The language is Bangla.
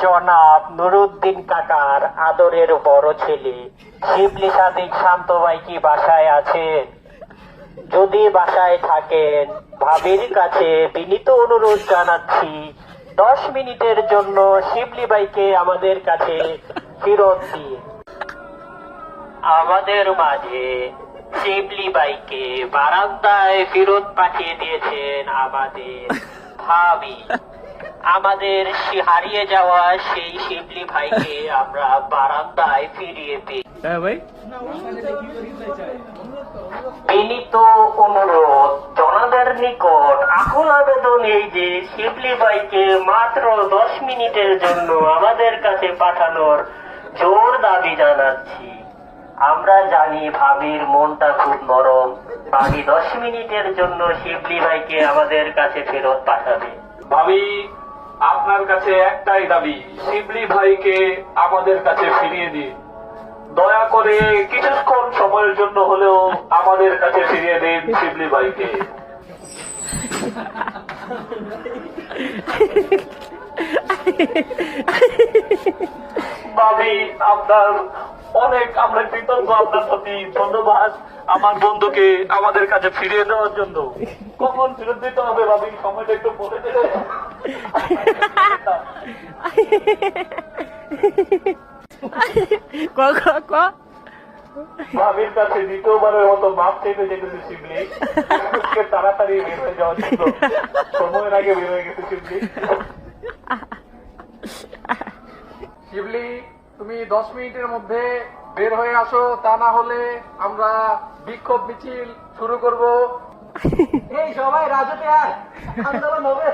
জনাব নুরুদ্দিন কাকার আদরের বড় ছেলে শিবলি সাদিক শান্ত ভাই কি বাসায় আছেন? যদি বাসায় থাকেন, ভাবির কাছে বিনীত অনুরোধ জানাচ্ছি 10 মিনিটের জন্য শিবলি ভাইকে আমাদের কাছে ফেরত দিন। আমাদের মাঝে শিবলি ভাইকে বারান্দায় ফেরত পাঠিয়ে দিয়েছেন আমাদের ভাবি। আমাদের হারিয়ে যাওয়া সেই শিবলি ভাইকে আমরা বারান্দায় ফিরিয়ে পেয়ে বিনীত অনুরোধ জনতার নিকট আকুল আবেদন এই যে শিবলি ভাইকে মাত্র 10 মিনিটের জন্য আমাদের কাছে পাঠানোর জোর দাবি জানাচ্ছি। আমরা জানি ভাবির মনটা খুব নরম, ভাবি 10 মিনিটের জন্য শিবলি ভাইকে আমাদের কাছে ফেরত পাঠাবে। ভাবি, আপনার কাছে একটাই দাবি, শিবলি ভাইকে আমাদের কাছে ফিরিয়ে দিন। দয়া করে কিছুক্ষণ সময়ের জন্য হলেও আমাদের কাছে ফিরিয়ে দিন শিবলি ভাইকে। ভাবি, আপনার অনেক আমরা কৃতজ্ঞ আপনার প্রতি। ধন্যবাদ আমার বন্ধুকে আমাদের কাছে ফিরিয়ে দেওয়ার জন্য। কখন ফেরত দিতে হবে ভাবি, সময়টা একটু বলে দেবে? ভাবির কাছে দ্বিতীয়বারের মতো মাপ চেপে যেতেছে শিবলি। তাড়াতাড়ি বের হয়ে যাওয়ার জন্য, সময়ের আগে বের হয়ে গেছে শিবলি। শিবলি, তুমি 10 মিনিটের মধ্যে বের হয়ে আসো, তা না হলে আমরা বিক্ষোভ মিছিল শুরু করব। এই সবাই রাজুতে আয়, আন্দোলন হবে।